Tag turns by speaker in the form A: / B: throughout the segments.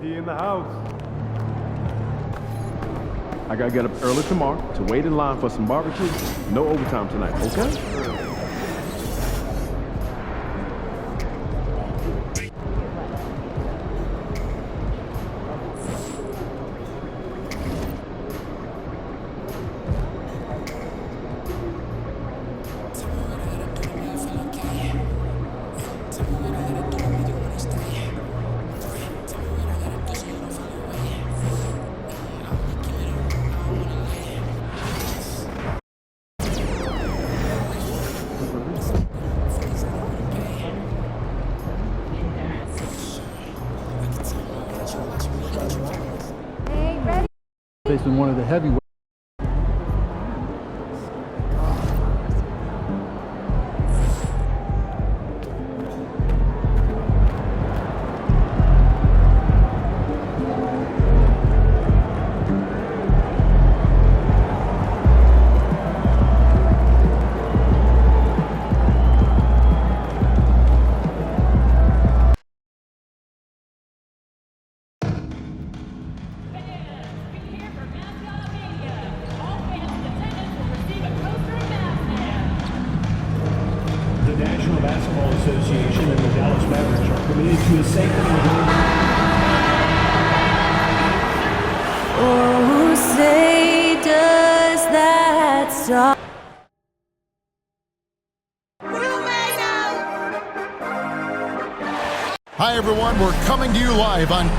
A: He in the house.
B: I gotta get up early tomorrow to wait in line for some barbecue. No overtime tonight, okay?
C: Facing one of the heavyweights.
D: Association and the Dallas Mavericks are committed to a safe
E: Oh, say does that stop?
F: Hi everyone, we're coming to you live on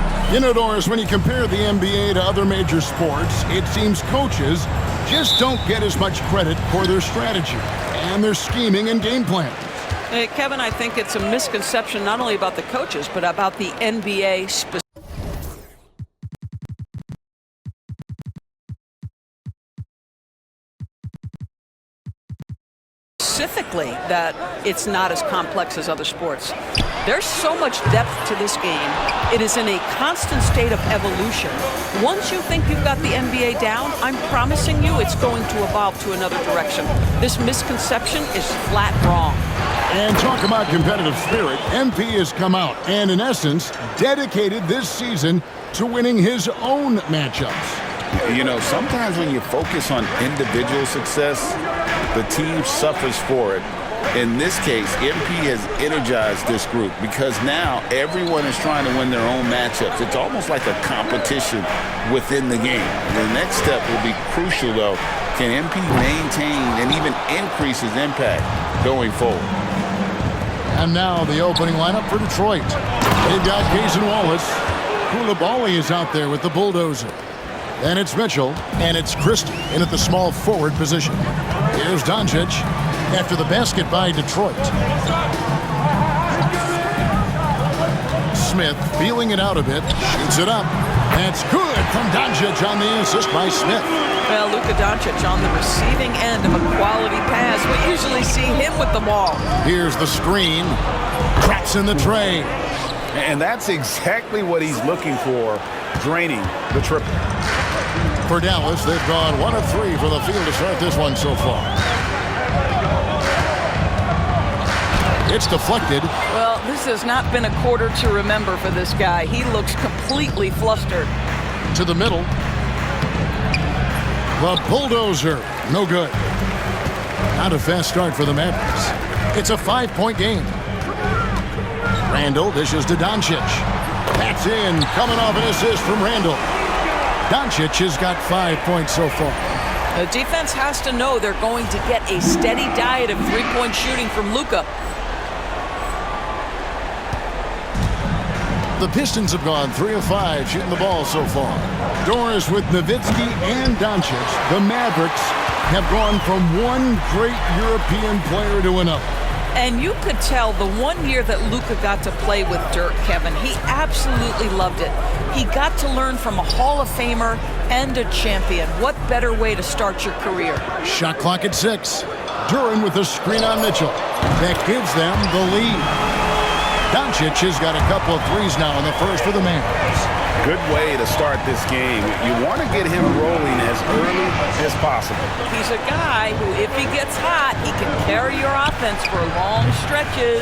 F: Doris. When you compare the NBA to other major sports, it seems coaches just don't get as much credit for their strategy and their scheming and game plan.
G: Kevin, I think it's a misconception not only about the coaches, but about the NBA specifically, that it's not as complex as other sports. There's so much depth to this game. It is in a constant state of evolution. Once you think you've got the NBA down, I'm promising you it's going to evolve to another direction. This misconception is flat wrong.
F: And talk about competitive spirit. MP has come out and, in essence, dedicated this season to winning his own matchups.
H: You know, sometimes when you focus on individual success, the team suffers for it. In this case, MP has energized this group because now everyone is trying to win their own matchups. It's almost like a competition within the game. The next step will be crucial, though. Can MP maintain and even increase his impact going forward?
F: And now the opening lineup for Detroit. They've got Cason Wallace. Coulibaly is out there with the bulldozer. Then it's Mitchell, and it's Christie in at the small forward position. Here's Doncic after the basket by Detroit. Smith feeling it out a bit, shoots it up. That's good from Doncic on the assist by Smith.
G: Well, Luka Doncic on the receiving end of a quality pass. We usually see him with the ball.
F: Here's the screen. Traps in the tray.
H: And that's exactly what he's looking for, draining the triple.
F: For Dallas, they've gone 1 of 3 from the field to start this one so far. It's deflected.
G: Well, this has not been a quarter to remember for this guy. He looks completely flustered.
F: To the middle. The bulldozer. No good. Not a fast start for the Mavericks. It's a 5-point game. Randall dishes to Doncic. That's in. Coming off an assist from Randall. Doncic has got 5 points so far.
G: The defense has to know they're going to get a steady diet of three-point shooting from Luka.
F: The Pistons have gone 3 of 5 shooting the ball so far. Doris with Nowitzki and Doncic. The Mavericks have gone from one great European player to another.
G: And you could tell the 1 year that Luka got to play with Dirk, Kevin, he absolutely loved it. He got to learn from a Hall of Famer and a champion. What better way to start your career?
F: Shot clock at 6. Duren with the screen on Mitchell. That gives them the lead. Doncic has got a couple of threes now in the first for the Mavs.
H: Good way to start this game. You want to get him rolling as early as possible.
G: He's a guy who, if he gets hot, he can carry your offense for long stretches.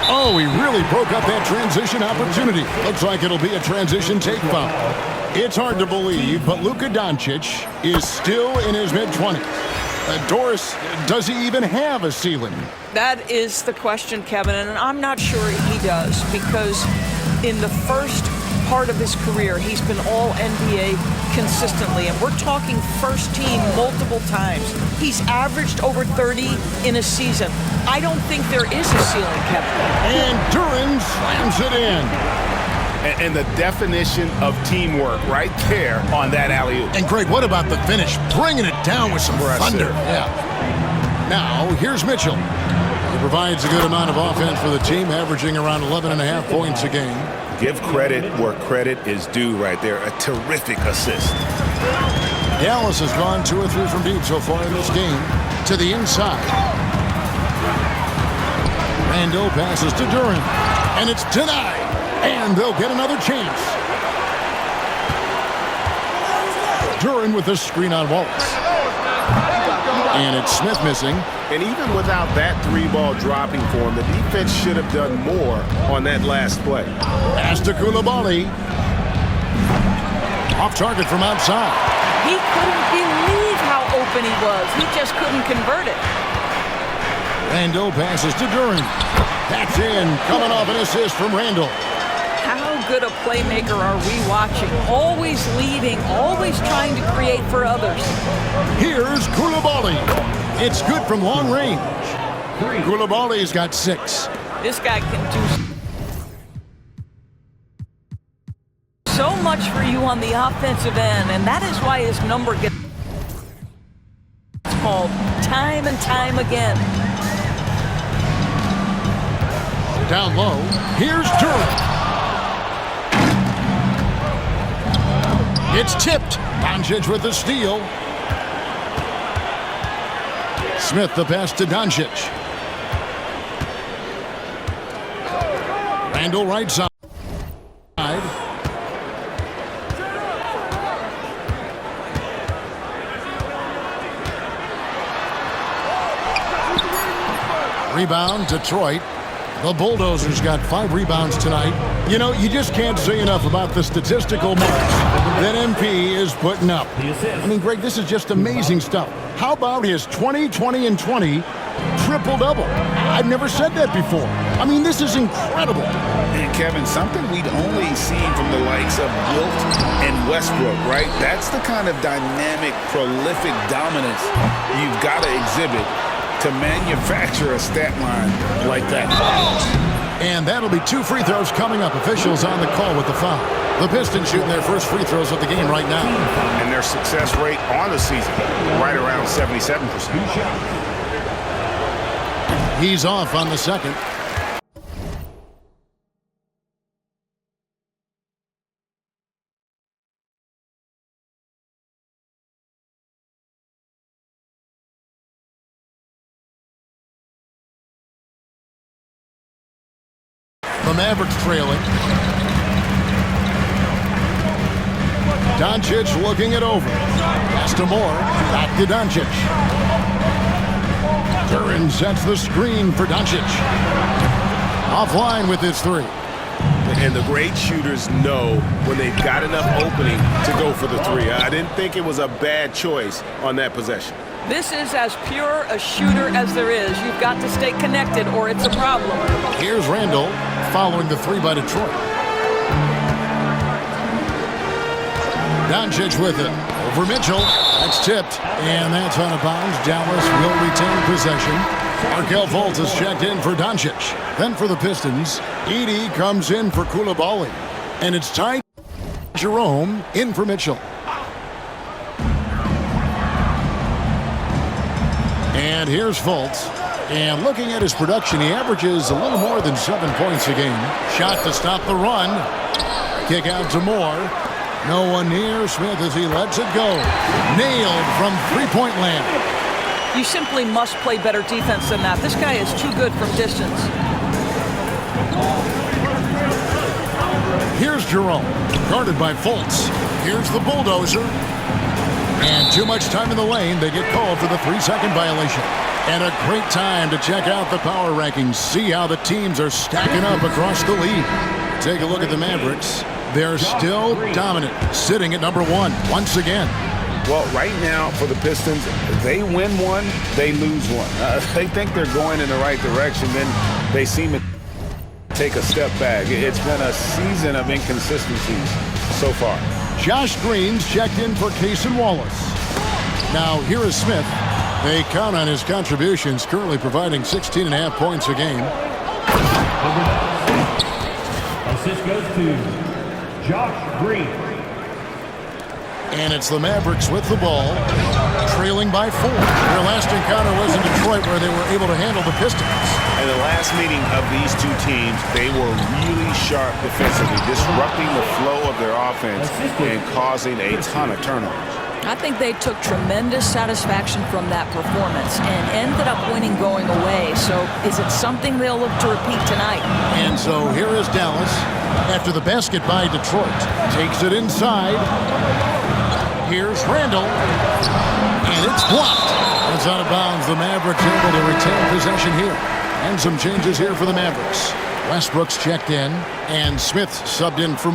F: Oh, he really broke up that transition opportunity. Looks like it'll be a transition take foul. It's hard to believe, but Luka Doncic is still in his mid-20s. Doris, does he even have a ceiling?
G: That is the question, Kevin, and I'm not sure he does, because in the first part of his career, he's been all NBA consistently, and we're talking first team multiple times. He's averaged over 30 in a season. I don't think there is a ceiling, Kevin.
F: And Duren slams it in.
H: And the definition of teamwork right there on that alley-oop.
F: And Greg, what about the finish? Bringing it down with some thunder. Yeah. Now, here's Mitchell. He provides a good amount of offense for the team, averaging around 11.5 points a game.
H: Give credit where credit is due right there. A terrific assist.
F: Dallas has gone 2 or 3 from deep so far in this game. To the inside. Randle passes to Duren. And it's denied. And they'll get another chance. Duren with the screen on Wallace. And it's Smith missing.
H: And even without that 3-ball dropping for him, the defense should have done more on that last play.
F: Pass to Coulibaly. Off target from outside.
G: He couldn't believe how open he was. He just couldn't convert it.
F: Randle passes to Duren. That's in. Coming off an assist from Randle.
G: How good a playmaker are we watching? Always leading, always trying to create for others.
F: Here's Coulibaly. It's good from long range. Coulibaly's got 6.
G: This guy can do so much for you on the offensive end, and that is why his number gets called time and time again.
F: Down low. Here's Duren. It's tipped. Doncic with the steal. Smith the pass to Doncic. Randle right side. Rebound, Detroit. The Bulldozers got 5 rebounds tonight. You know, you just can't say enough about the statistical marks that MP is putting up. I mean, Greg, this is just amazing stuff. How about his 20, 20, and 20 triple-double? I've never said that before. I mean, this is incredible.
H: And Kevin, something we'd only seen from the likes of Wilt and Westbrook, right? That's the kind of dynamic, prolific dominance you've got to exhibit to manufacture a stat line like that.
F: And that'll be 2 free throws coming up. Officials on the call with the foul. The Pistons shooting their first free throws of the game right now.
H: And their success rate on the season, right around 77%.
F: He's off on the second. The Mavericks trailing. Doncic looking it over. Pass to Moore. Back to Doncic. Duren sets the screen for Doncic. Offline with his 3.
B: And the great shooters know when they've got enough opening to go for the 3. I didn't think it was a bad choice on that possession.
G: This is as pure a shooter as there is. You've got to stay connected or it's a problem.
F: Here's Randle following the 3 by Detroit. Doncic with it. Over Mitchell. That's tipped. And that's out of bounds. Dallas will retain possession. Markelle Fultz has checked in for Doncic. Then for the Pistons, Edey comes in for Coulibaly. And it's Ty Jerome in for Mitchell. And here's Fultz. And looking at his production, he averages a little more than 7 points a game. Shot to stop the run. Kick out to Moore. No one near Smith as he lets it go. Nailed from three-point land.
G: You simply must play better defense than that. This guy is too good from distance.
F: Here's Jerome, guarded by Fultz. Here's the bulldozer. And too much time in the lane. They get called for the 3-second violation. And a great time to check out the power rankings. See how the teams are stacking up across the league. Take a look at the Mavericks. They're still dominant, sitting at number 1 once again.
H: Well, right now for the Pistons, they win one, they lose one. They think they're going in the right direction, then they seem to take a step back. It's been a season of inconsistencies so far.
F: Josh Green's checked in for Cason Wallace. Now, here is Smith. They count on his contributions, currently providing 16.5 points a game.
D: Assist goes to Josh Green.
F: And it's the Mavericks with the ball, trailing by 4. Their last encounter was in Detroit, where they were able to handle the Pistons.
B: In the last meeting of these two teams, they were really sharp defensively, disrupting the flow of their offense and causing a ton of turnovers.
A: I think they took tremendous satisfaction from that performance and ended up winning going away. So is it something they'll look to repeat tonight?
F: And so here is Dallas after the basket by Detroit. Takes it inside. Here's Randall. And it's blocked. It's out of bounds. The Mavericks able to retain possession here. And some changes here for the Mavericks. Westbrook's checked in. And Smith subbed in for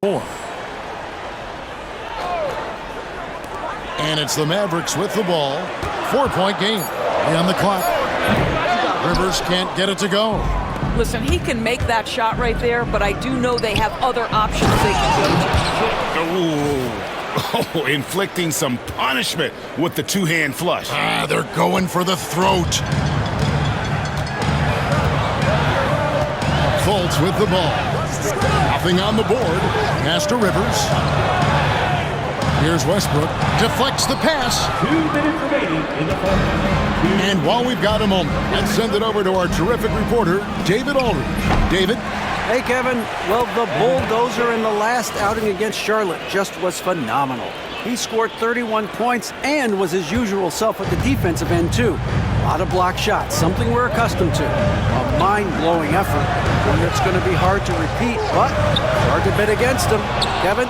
F: more. And it's the Mavericks with the ball. 4-point game. On the clock. Rivers can't get it to go.
G: Listen, he can make that shot right there, but I do know they have other options they can go to.
B: Oh, inflicting some punishment with the two-hand flush.
F: They're going for the throat. Fultz with the ball. Nothing on the board. Pass to Rivers. Here's Westbrook. Deflects the pass.
D: 2 minutes remaining in the fourth.
F: And while we've got a moment, let's send it over to our terrific reporter, David Aldridge. David?
C: Hey, Kevin. Well, the bulldozer in the last outing against Charlotte just was phenomenal. He scored 31 points and was his usual self at the defensive end, too. A lot of block shots, something we're accustomed to. A mind-blowing effort, one that's going to be hard to repeat, but hard to bet against him. Kevin?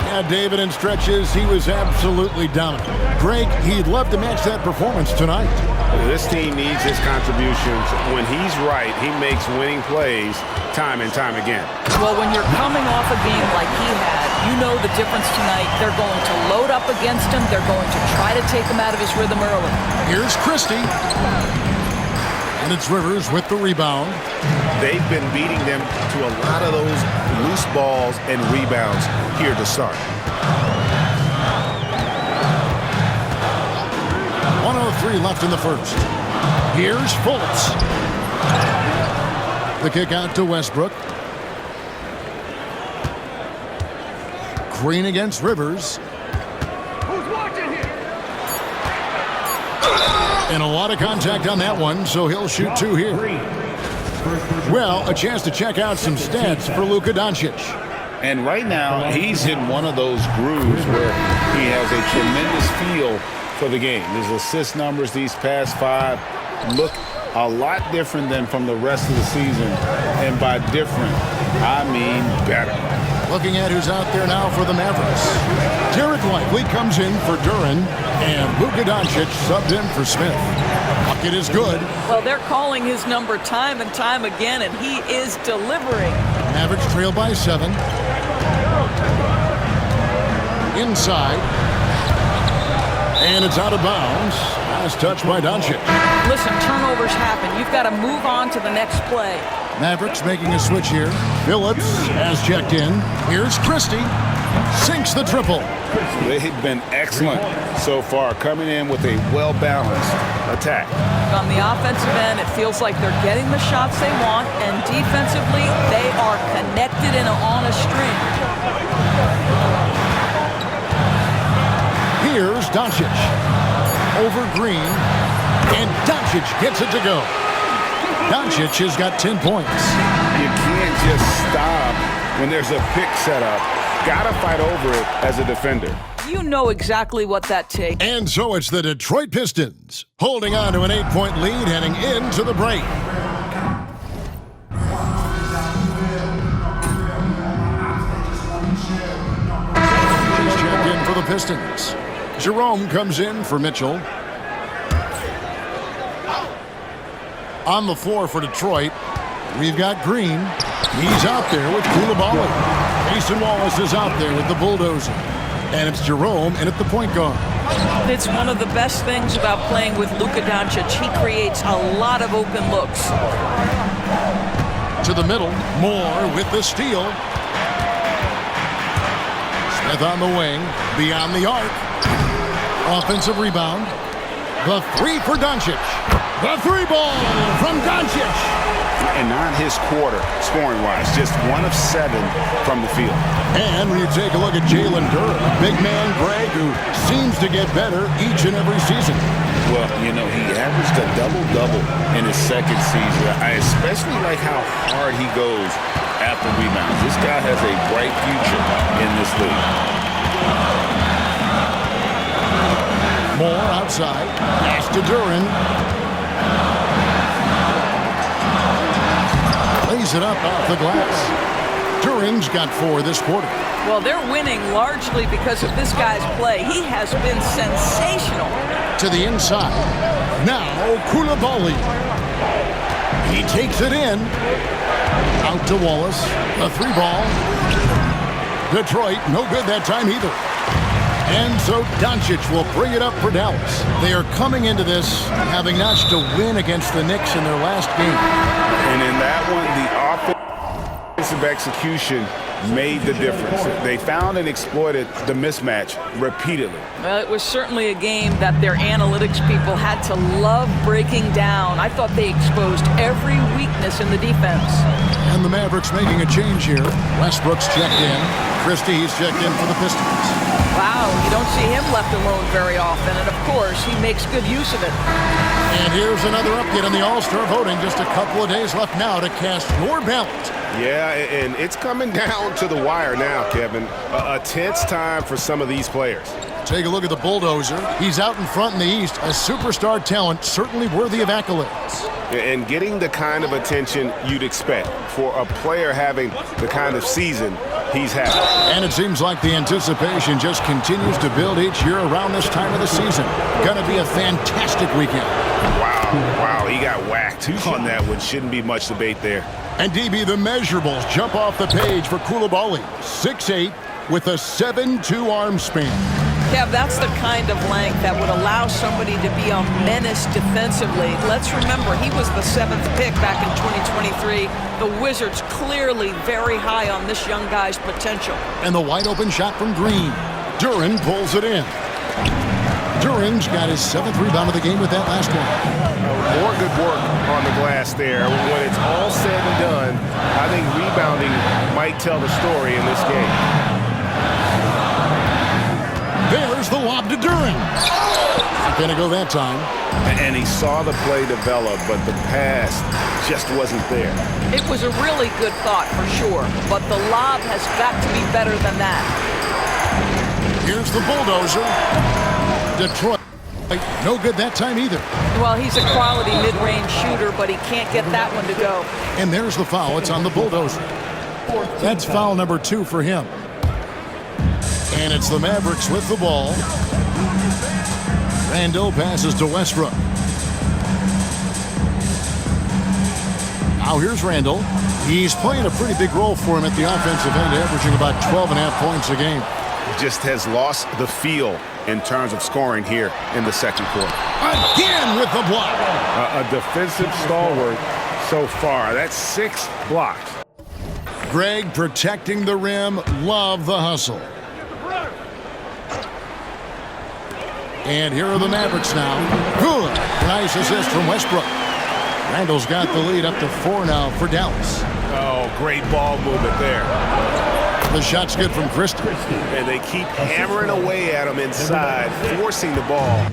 F: Yeah, David, in stretches, he was absolutely dominant. Greg, he'd love to match that performance tonight.
B: This team needs his contributions. When he's right, he makes winning plays time and time again.
A: Well, when you're coming off a game like he had, you know the difference tonight. They're going to load up against him. They're going to try to take him out of his rhythm early.
F: Here's Christie. And it's Rivers with the rebound.
B: They've been beating them to a lot of those loose balls and rebounds here to start.
F: 1:03 left in the first. Here's Fultz. The kick out to Westbrook. Green against Rivers. And a lot of contact on that one, so he'll shoot 2 here. Well, a chance to check out some stats for Luka Doncic.
H: And right now, he's in one of those grooves where he has a tremendous feel for the game. His assist numbers these past 5 look a lot different than from the rest of the season. And by different, I mean better.
F: Looking at who's out there now for the Mavericks. Derek Lively comes in for Duren, and Luka Doncic subbed in for Smith. Bucket is good.
G: Well, they're calling his number time and time again, and he is delivering.
F: Mavericks trail by 7. Inside. And it's out of bounds. Last touch by Doncic.
G: Listen, turnovers happen. You've got to move on to the next play.
F: Mavericks making a switch here. Phillips has checked in. Here's Christie. Sinks the triple.
H: They've been excellent so far, coming in with a well-balanced attack.
G: On the offensive end, it feels like they're getting the shots they want, and defensively, they are connected and on a string.
F: Here's Doncic. Over Green. And Doncic gets it to go. Doncic has got 10 points.
H: You can't just stop when there's a pick set up. Gotta fight over it as a defender.
A: You know exactly what that takes.
F: And so it's the Detroit Pistons holding on to an 8-point lead heading into the break. He's checked in for the Pistons. Jerome comes in for Mitchell. On the floor for Detroit, we've got Green. He's out there with Koulibaly. Mason Wallace is out there with the bulldozer. And it's Jerome in at the point guard.
A: It's one of the best things about playing with Luka Doncic. He creates a lot of open looks.
F: To the middle, Moore with the steal. Smith on the wing, beyond the arc. Offensive rebound. The three for Doncic. The three ball from Doncic.
B: And not his quarter, scoring-wise. Just 1 of 7 from the field.
F: And when you take a look at Jalen Durham, big man Greg, who seems to get better each and every season.
B: Well, you know, he averaged a double-double in his second season. I especially like how hard he goes after rebounds. This guy has a bright future in this league.
F: Moore outside. Pass to Duran. Lays it up off the glass. Duran's got 4 this quarter.
A: Well, they're winning largely because of this guy's play. He has been sensational.
F: To the inside. Now Koulibaly. He takes it in. Out to Wallace. A 3 ball. Detroit, no good that time either. And so Doncic will bring it up for Dallas. They are coming into this having notched a win against the Knicks in their last game.
B: And in that one, the offensive execution made the difference. They found and exploited the mismatch repeatedly.
A: Well, it was certainly a game that their analytics people had to love breaking down. I thought they exposed every weakness in the defense.
F: And the Mavericks making a change here. Westbrook's checked in. Christie's checked in for the Pistons.
A: Wow, you don't see him left alone very often, and of course, he makes good use of it.
F: And here's another update on the All-Star voting. Just a couple of days left now to cast your ballot.
I: Yeah, and it's coming down to the wire now, Kevin. A tense time for some of these players.
F: Take a look at the bulldozer. He's out in front in the East. A superstar talent, certainly worthy of accolades.
I: And getting the kind of attention you'd expect for a player having the kind of season he's having.
F: And it seems like the anticipation just continues to build each year around this time of the season. Gonna be a fantastic weekend.
I: Wow, he got whacked on that one. Shouldn't be much debate there.
F: And DB, the measurables jump off the page for Koulibaly. 6'8", with a 7'2" arm span.
G: Kev, that's the kind of length that would allow somebody to be a menace defensively. Let's remember, he was the 7th pick back in 2023. The Wizards clearly very high on this young guy's potential.
F: And the wide open shot from Green. Duran pulls it in. Duran's got his 7th rebound of the game with that last one.
I: More good work on the glass there. When it's all said and done, I think rebounding might tell the story in this game.
F: There's the lob to Duran. Not gonna go that time.
I: And he saw the play develop, but the pass just wasn't there.
A: It was a really good thought for sure, but the lob has got to be better than that.
F: Here's the bulldozer. Detroit, no good that time either.
A: Well, he's a quality mid-range shooter, but he can't get that one to go.
F: And there's the foul. It's on the bulldozer. That's foul number 2 for him. And it's the Mavericks with the ball. Randall passes to Westbrook. Now here's Randall. He's playing a pretty big role for him at the offensive end, averaging about 12.5 points a game.
B: Just has lost the feel in terms of scoring here in the second quarter.
F: Again with the block.
I: A defensive stalwart so far. That's 6 blocks.
F: Greg protecting the rim. Love the hustle. And here are the Mavericks now. Good. Nice assist from Westbrook. Randall's got the lead up to 4 now for Dallas.
I: Oh, great ball movement there.
F: The shot's good from Christie.
I: And they keep hammering away at him inside, forcing the ball.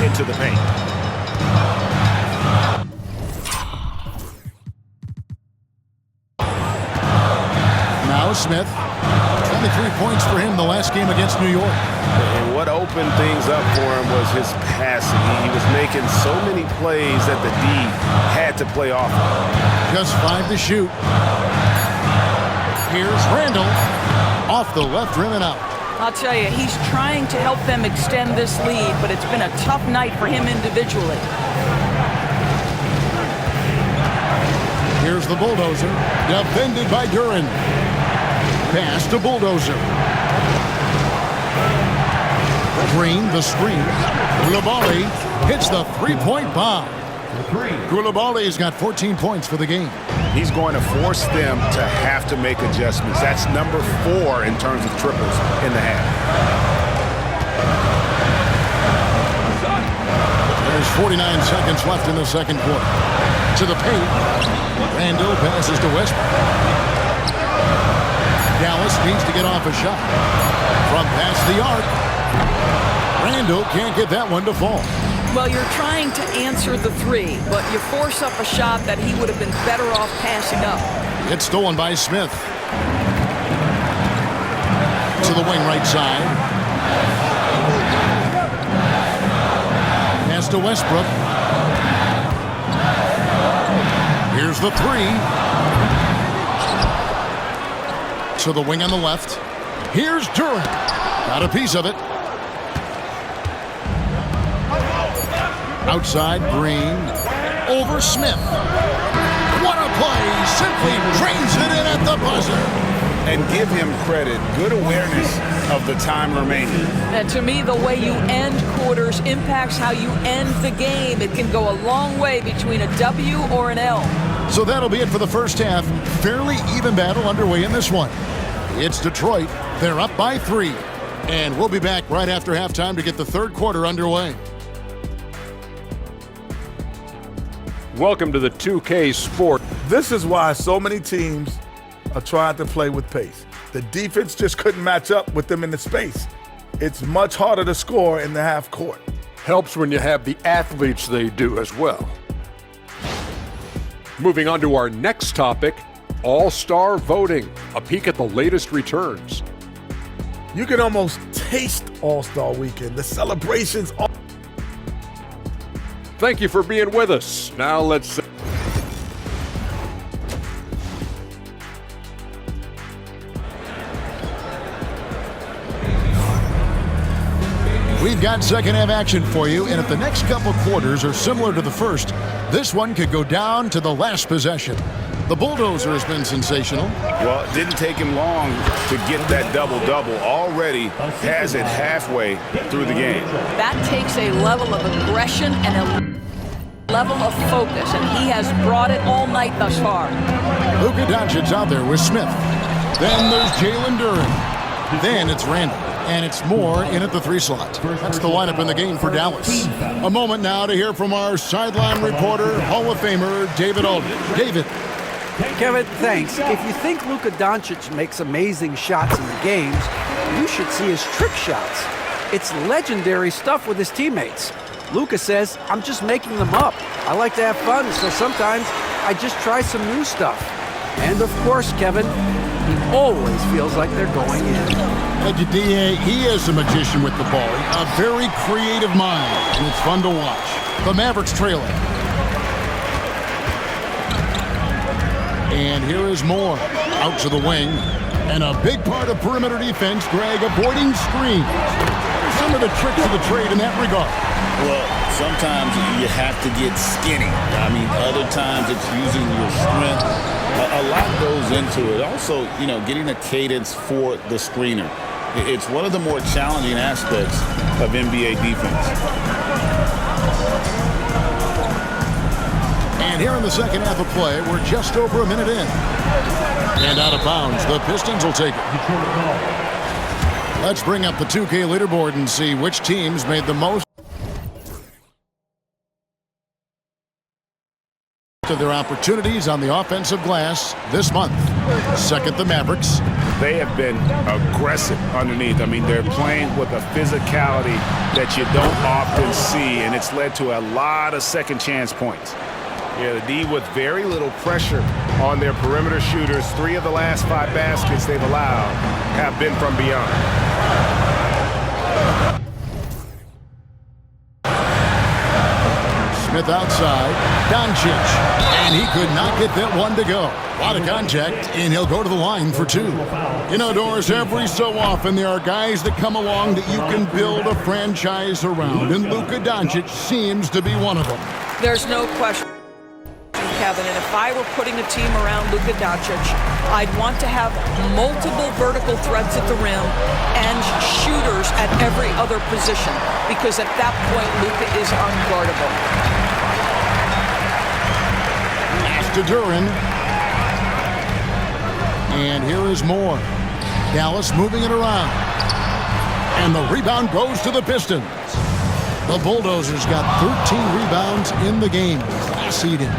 I: Into the paint.
F: Now Smith. 23 points for him the last game against New York.
I: And what opened things up for him was his passing. He was making so many plays that the D had to play off of.
F: Just 5 to shoot. Here's Randall. Off the left rim and out.
A: I'll tell you, he's trying to help them extend this lead, but it's been a tough night for him individually.
F: Here's the Bulldozer. Defended by Duren. Pass to Bulldozer. Green, the screen. Coulibaly hits the three-point bomb. Coulibaly's got 14 points for the game.
I: He's going to force them to have to make adjustments. That's number 4 in terms of triples in the half.
F: There's 49 seconds left in the second quarter. To the paint. Randall passes to Westbrook. Dallas needs to get off a shot. From past the arc. Randall can't get that one to fall.
A: Well, you're trying to answer the three, but you force up a shot that he would have been better off passing up.
F: It's stolen by Smith. To the wing right side. Pass to Westbrook. Here's the three. To the wing on the left. Here's Duren. Got a piece of it. Outside, Green. Over Smith. What a play. Simply drains it in at the buzzer.
H: And give him credit. Good awareness of the time remaining.
A: And to me, the way you end quarters impacts how you end the game. It can go a long way between a W or an L.
F: So that'll be it for the first half. Fairly even battle underway in this one. It's Detroit. They're up by 3. And we'll be back right after halftime to get the third quarter underway.
J: Welcome to the 2K Sport.
K: This is why so many teams are trying to play with pace. The defense just couldn't match up with them in the space. It's much harder to score in the half court.
J: Helps when you have the athletes they do as well. Moving on to our next topic, All-Star voting. A peek at the latest returns.
K: You can almost taste All-Star Weekend. The celebrations.
J: Thank you for being with us. Now let's...
F: We've got second half action for you, and if the next couple quarters are similar to the first, this one could go down to the last possession. The Bulldozer has been sensational.
H: Well, it didn't take him long to get that double-double. Already has it halfway through the game.
A: That takes a level of aggression and a level of focus, and he has brought it all night thus far.
F: Luka Doncic's out there with Smith. Then there's Jalen Duren. Then it's Randall. And it's Moore in at the 3 slot. That's the lineup in the game for Dallas. A moment now to hear from our sideline reporter, Hall of Famer David Aldridge. David.
C: Kevin, thanks. If you think Luka Doncic makes amazing shots in the games, you should see his trick shots. It's legendary stuff with his teammates. Luka says, I'm just making them up. I like to have fun, so sometimes I just try some new stuff. And of course, Kevin, he always feels like they're going in.
F: He is a magician with the ball. A very creative mind, and it's fun to watch. The Mavericks trail it. And here is Moore out to the wing. And a big part of perimeter defense, Greg, avoiding screens. Some of the tricks of the trade in that regard.
H: Well, sometimes you have to get skinny. I mean, other times it's using your strength. A lot goes into it. Also, getting a cadence for the screener. It's one of the more challenging aspects of NBA defense.
F: And here in the second half of play, we're just over a minute in. And out of bounds, the Pistons will take it. Let's bring up the 2K leaderboard and see which teams made the most of their opportunities on the offensive glass this month. Second, the Mavericks.
I: They have been aggressive underneath. I mean, they're playing with a physicality that you don't often see, and it's led to a lot of second chance points. Yeah, the D with very little pressure on their perimeter shooters. 3 of the last 5 baskets they've allowed have been from beyond.
F: Smith outside. Doncic. And he could not get that one to go. A lot of contact, and he'll go to the line for 2. You know, Doris, every so often there are guys that come along that you can build a franchise around, and Luka Doncic seems to be one of them.
G: There's no question, Kevin, and if I were putting a team around Luka Doncic, I'd want to have multiple vertical threats at the rim and shooters at every other position, because at that point, Luka is unguardable.
F: Pass to Duren. And here is Moore. Dallas moving it around. And the rebound goes to the Pistons. The Bulldozers got 13 rebounds in the game. Class eating.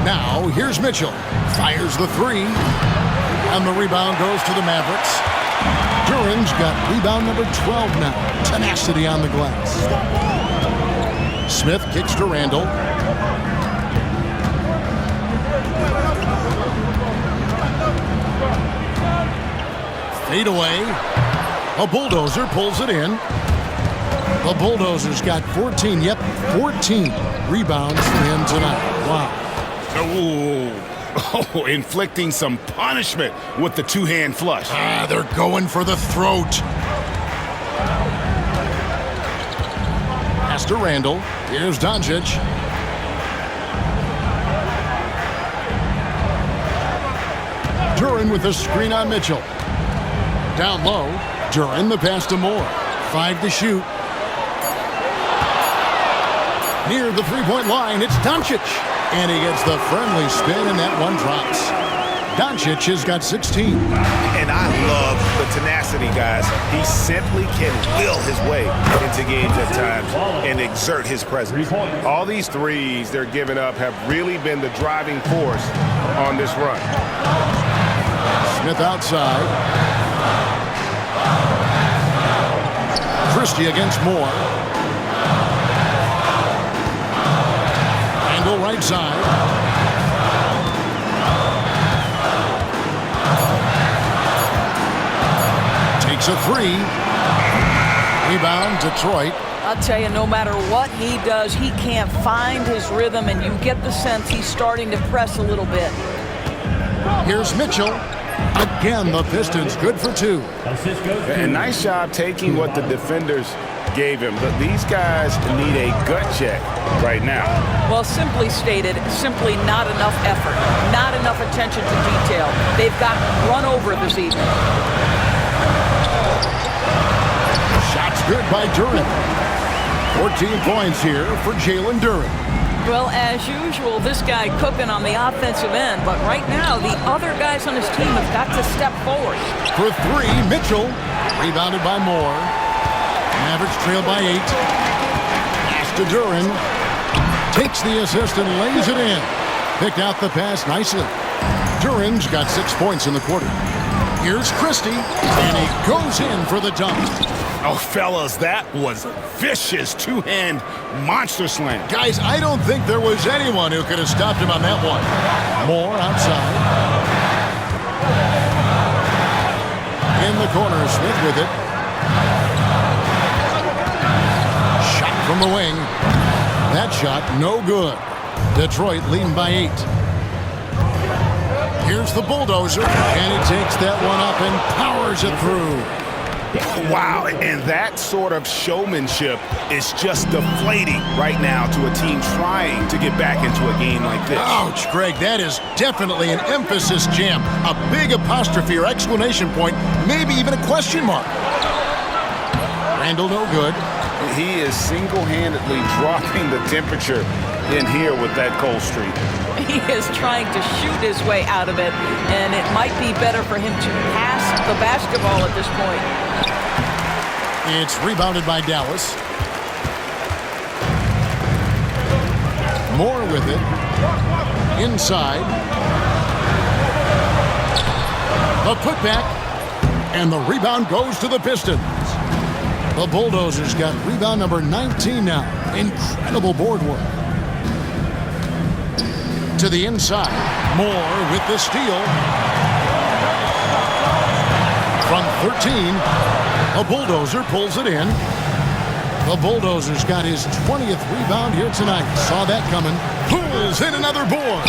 F: Now, here's Mitchell. Fires the 3. And the rebound goes to the Mavericks. Duren's got rebound number 12 now. Tenacity on the glass. Smith kicks to Randall. Fade away. A Bulldozer pulls it in. The Bulldozers got 14 rebounds for him tonight. Wow.
H: Oh, inflicting some punishment with the 2-hand flush.
F: They're going for the throat. Pass to Randall. Here's Doncic. Duren with the screen on Mitchell. Down low, Duren the pass to Moore. 5 to shoot. Near the 3-point line, it's Doncic. And he gets the friendly spin, and that one drops. Doncic has got 16.
I: And I love the tenacity, guys. He simply can will his way into games at times and exert his presence. All these threes they're giving up have really been the driving force on this run.
F: Smith outside. Christie against Moore. Randall right side. Takes a 3. Rebound, Detroit.
A: I'll tell you, no matter what he does, he can't find his rhythm, and you get the sense he's starting to press a little bit.
F: Here's Mitchell. Again, the Pistons good for 2.
I: And nice job taking what the defenders gave him. But these guys need a gut check right now.
A: Well, simply stated, simply not enough effort, not enough attention to detail. They've got run over this evening.
F: Shots good by Duren. 14 points here for Jalen Duren.
A: Well, as usual, this guy cooking on the offensive end, but right now, the other guys on his team have got to step forward.
F: For 3, Mitchell. Rebounded by Moore. Mavericks trail by 8. Pass to Duren. Takes the assist and lays it in. Picked out the pass nicely. Duren's got 6 points in the quarter. Here's Christie, and he goes in for the dunk.
H: Oh, fellas, that was a vicious 2-hand monster slam.
F: Guys, I don't think there was anyone who could have stopped him on that one. Moore outside. In the corner, Smith with it. Shot from the wing. That shot, no good. Detroit leading by 8. Here's the Bulldozer, and he takes that one up and powers it through.
H: Wow, and that sort of showmanship is just deflating right now to a team trying to get back into a game like this.
F: Ouch, Greg, that is definitely an emphasis jam. A big apostrophe or exclamation point, maybe even a question mark. Randall no good.
H: He is single-handedly dropping the temperature in here with that cold streak.
A: He is trying to shoot his way out of it, and it might be better for him to pass the basketball at this point.
F: It's rebounded by Dallas. Moore with it. Inside. The putback. And the rebound goes to the Pistons. The Bulldozers got rebound number 19 now. Incredible board work. To the inside. Moore with the steal. From 13, a Bulldozer pulls it in. The Bulldozer's got his 20th rebound here tonight. Saw that coming. Pulls in another board.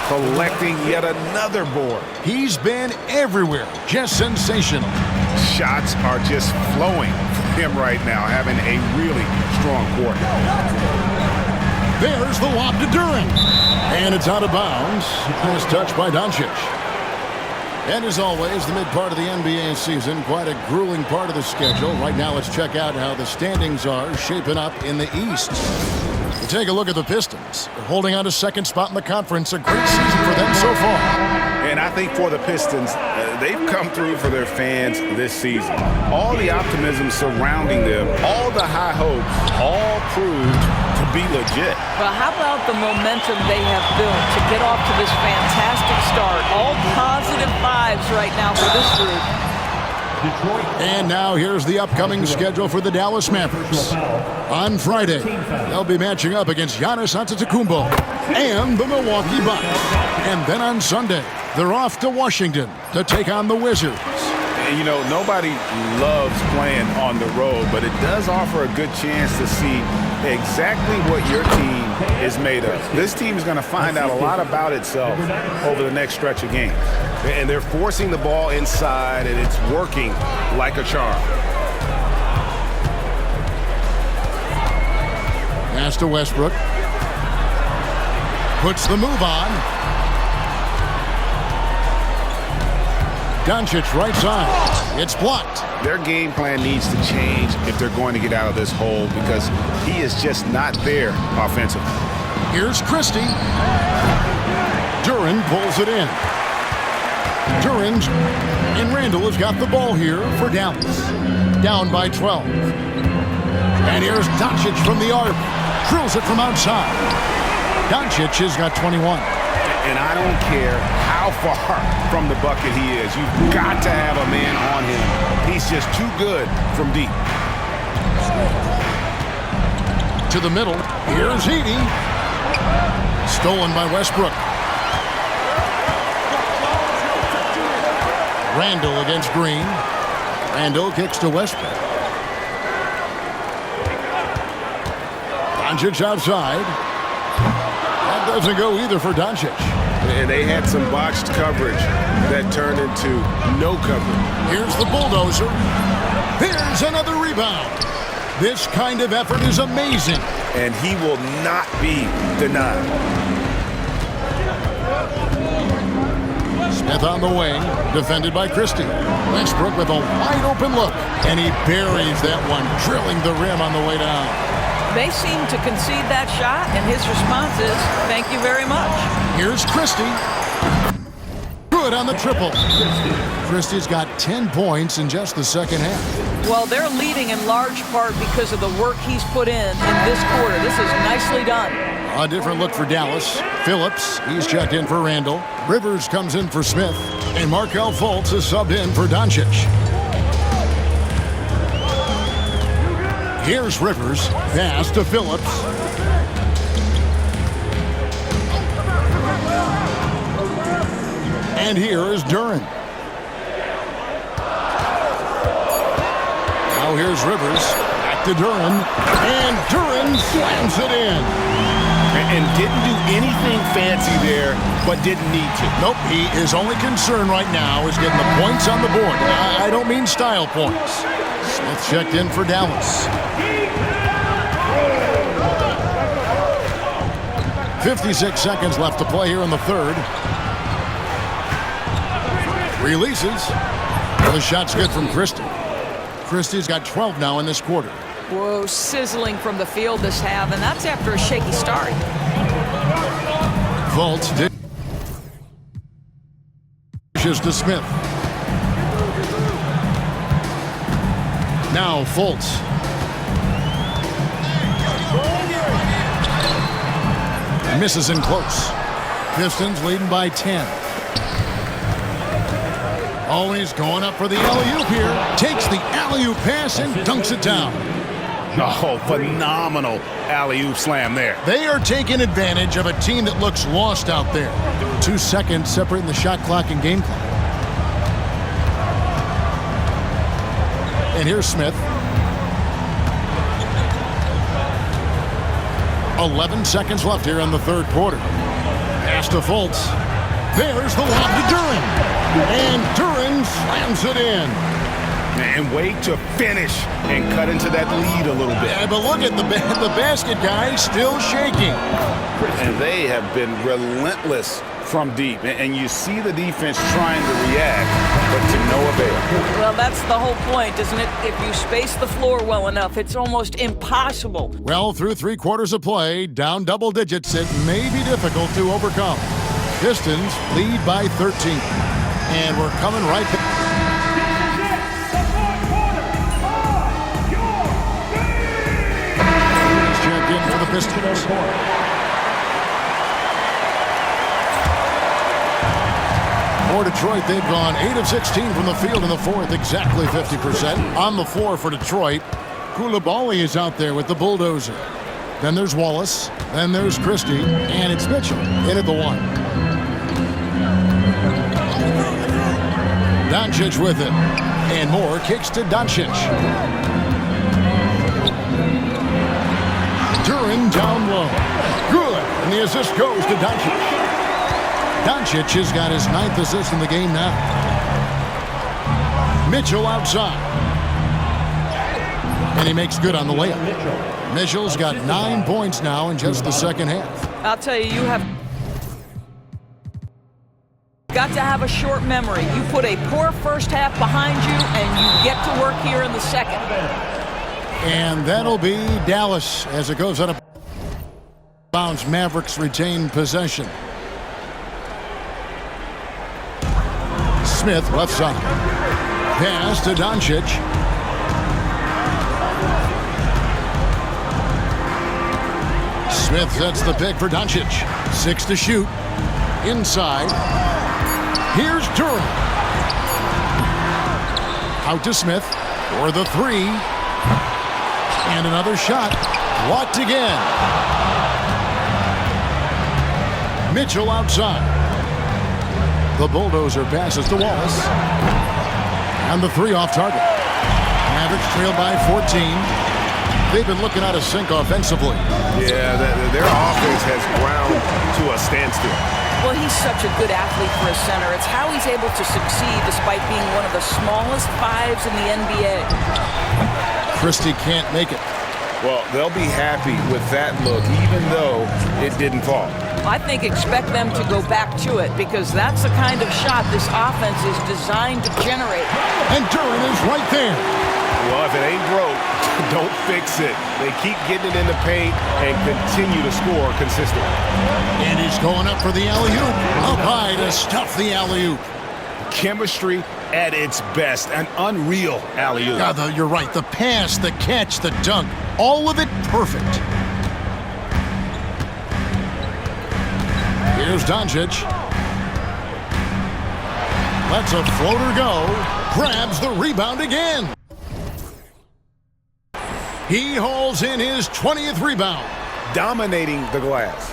I: Collecting yet another board.
F: He's been everywhere. Just sensational.
I: Shots are just flowing from him right now, having a really strong quarter.
F: There's the lob to Duren. And it's out of bounds. Nice touch by Doncic. And as always, the mid part of the NBA season, quite a grueling part of the schedule. Right now, let's check out how the standings are shaping up in the East. We'll take a look at the Pistons. They're holding on to second spot in the conference. A great season for them so far.
I: And I think for the Pistons, they've come through for their fans this season. All the optimism surrounding them, all the high hopes, all proved to be legit.
A: Well, how about the momentum they have built to get off to this fantastic start? All positive vibes right now for this group.
F: And now here's the upcoming schedule for the Dallas Mavericks. On Friday, they'll be matching up against Giannis Antetokounmpo and the Milwaukee Bucks. And then on Sunday, they're off to Washington to take on the Wizards.
I: You know, nobody loves playing on the road, but it does offer a good chance to see exactly what your team is made of. This team is going to find out a lot about itself over the next stretch of games. And they're forcing the ball inside, and it's working like a charm.
F: Pass to Westbrook. Puts the move on. Doncic right side. It's blocked.
I: Their game plan needs to change if they're going to get out of this hole because he is just not there offensively.
F: Here's Christie. Duren pulls it in. Duren and Randall has got the ball here for Dallas. Down by 12. And here's Doncic from the arc. Drills it from outside. Doncic has got 21.
I: And I don't care how far from the bucket he is. You've got to have a man on him. He's just too good from deep.
F: To the middle. Here's Edey. Stolen by Westbrook. Randall against Green. Randall kicks to Westbrook. Doncic outside. That doesn't go either for Doncic.
I: And they had some botched coverage that turned into no coverage.
F: Here's the Bulldozer. Here's another rebound. This kind of effort is amazing.
I: And he will not be denied.
F: Smith on the wing, defended by Christie. Westbrook with a wide open look. And he buries that one, drilling the rim on the way down.
A: They seem to concede that shot, and his response is, thank you very much.
F: Here's Christie. Good on the triple. Christie's got 10 points in just the second half.
A: Well, they're leading in large part because of the work he's put in this quarter. This is nicely done.
F: A different look for Dallas. Phillips, he's checked in for Randall. Rivers comes in for Smith. And Markelle Fultz is subbed in for Doncic. Here's Rivers. Pass to Phillips. And here is Duren. Now here's Rivers. Back to Duren. And Duren slams it in.
I: And didn't do anything fancy there, but didn't need to.
F: Nope, his only concern right now is getting the points on the board. I don't mean style points. Smith checked in for Dallas. 56 seconds left to play here in the third. Releases. The shot's good from Christie. Christie's got 12 now in this quarter.
A: Whoa, sizzling from the field this half, and that's after a shaky start.
F: Fultz dishes to Smith. Now Fultz. Misses in close. Pistons leading by 10. Oh, he's going up for the alley-oop here. Takes the alley-oop pass and dunks it down.
I: Oh, phenomenal alley-oop slam there.
F: They are taking advantage of a team that looks lost out there. 2 seconds separating the shot clock and game clock. And here's Smith. 11 seconds left here in the third quarter. Pass to Fultz. There's the lob to Duren. And Duren slams it in.
I: And wait to finish and cut into that lead a little bit.
F: Yeah, but look at the basket guy still shaking.
H: And they have been relentless from deep. And you see the defense trying to react, but to no avail.
A: Well, that's the whole point, isn't it? If you space the floor well enough, it's almost impossible.
F: Well, through 3 quarters of play, down double digits, it may be difficult to overcome. Pistons lead by 13. And we're coming right back. Check in for the Pistons. For Detroit, they've gone 8 of 16 from the field in the fourth, exactly 50%. On the floor for Detroit, Koulibaly is out there with the bulldozer. Then there's Wallace, then there's Christie, and it's Mitchell in at the 1. Doncic with it, and Moore kicks to Doncic. Duren down low. Good, and the assist goes to Doncic. Doncic has got his 9th assist in the game now. Mitchell outside. And he makes good on the layup. Mitchell's got 9 points now in just the second half.
A: I'll tell you, you have got to have a short memory. You put a poor first half behind you, and you get to work here in the second.
F: And that'll be Dallas as it goes out of bounds. Mavericks retain possession. Smith left side. Pass to Doncic. Smith sets the pick for Doncic. 6 to shoot. Inside. Here's Duren. Out to Smith for the 3. And another shot. Blocked again. Mitchell outside. The bulldozer passes to Wallace. And the 3 off target. Mavericks trail by 14. They've been looking out of sync offensively.
I: Yeah, their offense has ground to a standstill.
A: Well, he's such a good athlete for a center. It's how he's able to succeed despite being one of the smallest 5s in the NBA.
F: Christie can't make it.
H: Well, they'll be happy with that look, even though it didn't fall.
A: I think expect them to go back to it because that's the kind of shot this offense is designed to generate.
F: And Duren is right there.
I: Well, if it ain't broke, don't fix it. They keep getting it in the paint and continue to score consistently.
F: And he's going up for the alley-oop. Up high to stuff the alley-oop.
I: Chemistry at its best. An unreal alley-oop.
F: Yeah, you're right. The pass, the catch, the dunk. All of it perfect. Here's Doncic. Lets a floater go. Grabs the rebound again. He hauls in his 20th rebound.
I: Dominating the glass.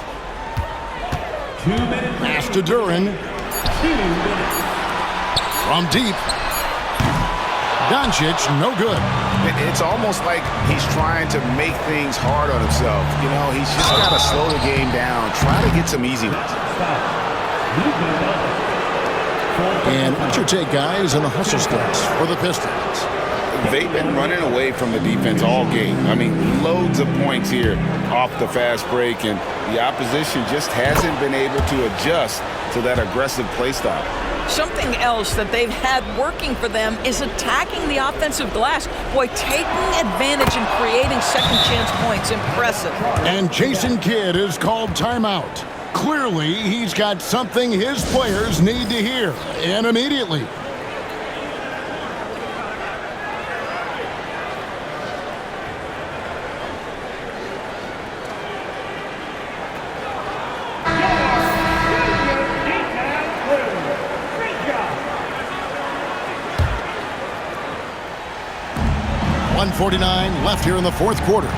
D: 2 minutes.
F: Pass to Duren.
D: 2 minutes.
F: From deep. Doncic, no good.
I: It's almost like he's trying to make things hard on himself. You know, he's just got to slow the game down, try to get some easiness.
F: And what's your take, guys, on the hustle stats for the Pistons?
H: They've been running away from the defense all game. I mean, loads of points here off the fast break, and the opposition just hasn't been able to adjust to that aggressive play style.
A: Something else that they've had working for them is attacking the offensive glass. Boy, taking advantage and creating second chance points. Impressive.
F: And Jason Kidd is called timeout. Clearly, he's got something his players need to hear, and immediately. 1:49 left here in the fourth quarter.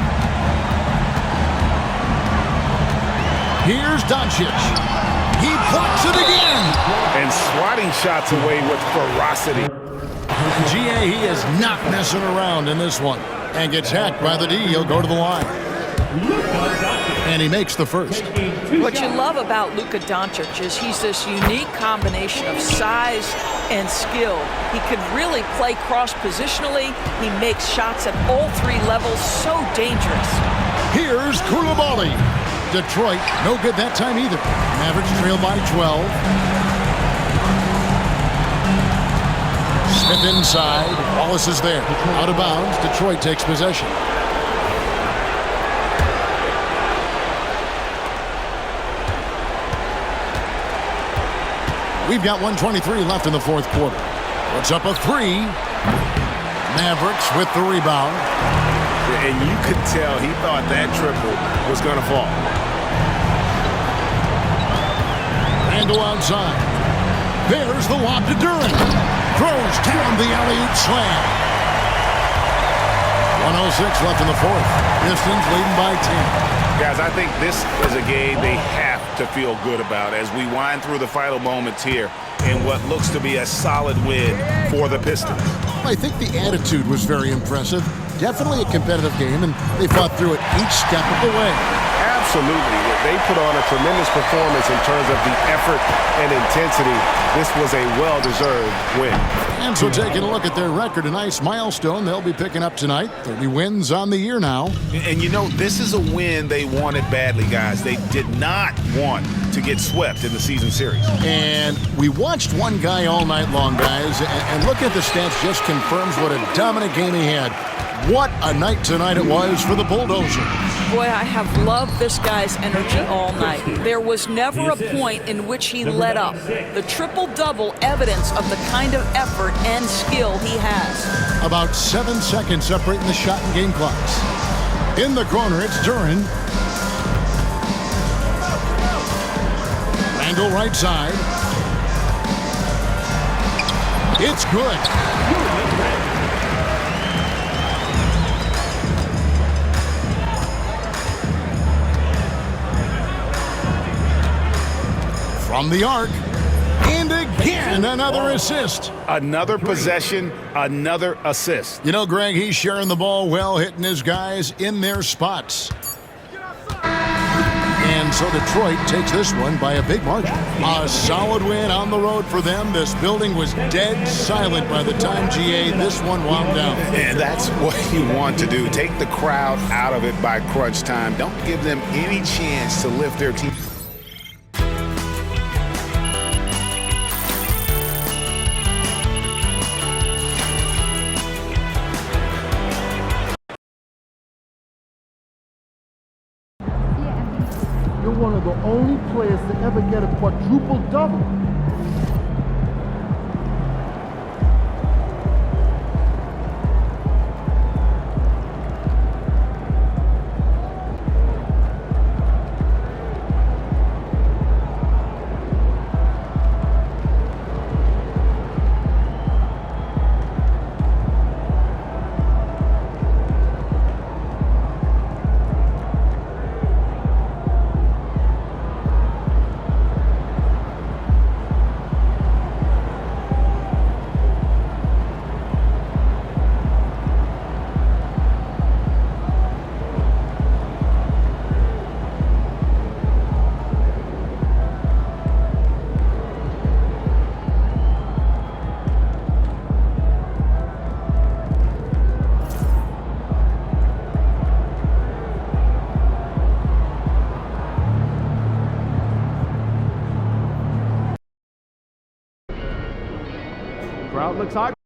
F: Here's Doncic. He blocks it again.
I: And swatting shots away with ferocity.
F: GA, he is not messing around in this one. And gets hacked by the D. He'll go to the line. And he makes the first.
A: What you love about Luka Doncic is he's this unique combination of size and skill. He can really play cross-positionally. He makes shots at all three levels. So dangerous.
F: Here's Koulibaly. Detroit, no good that time either. Mavericks trail by 12. Smith inside. Wallace is there. Out of bounds. Detroit takes possession. We've got 1:23 left in the fourth quarter. Puts up a three. Mavericks with the rebound.
I: And you could tell he thought that triple was going to fall.
F: Randall outside. There's the lob to Duren. Throws down the alley-oop slam. 1:06 left in the fourth. Pistons leading by 10.
I: Guys, I think this is a game they have to feel good about as we wind through the final moments here in what looks to be a solid win for the Pistons.
F: I think the attitude was very impressive. Definitely a competitive game, and they fought through it each step of the way.
I: Absolutely. They put on a tremendous performance in terms of the effort and intensity. This was a well-deserved win.
F: And so taking a look at their record, a nice milestone they'll be picking up tonight. 30 wins on the year now.
I: And you know, this is a win they wanted badly, guys. They did not want to get swept in the season series.
F: And we watched one guy all night long, guys, and look at the stats just confirms what a dominant game he had. What a night tonight it was for the Bulldozer.
A: Boy, I have loved this guy's energy all night. There was never a point in which he let up. The triple-double evidence of the kind of effort and skill he has.
F: About 7 seconds separating the shot and game clocks. In the corner, it's Duren. Randall right side. It's good. From the arc, and again, another assist.
I: Another possession, another assist.
F: You know, Greg, he's sharing the ball well, hitting his guys in their spots. And so Detroit takes this one by a big margin. A solid win on the road for them. This building was dead silent by the time, GA, this one wound down.
I: And that's what you want to do. Take the crowd out of it by crunch time. Don't give them any chance to lift their team.
L: You're one of the only players to ever get a quadruple-double. Crowd looks hot.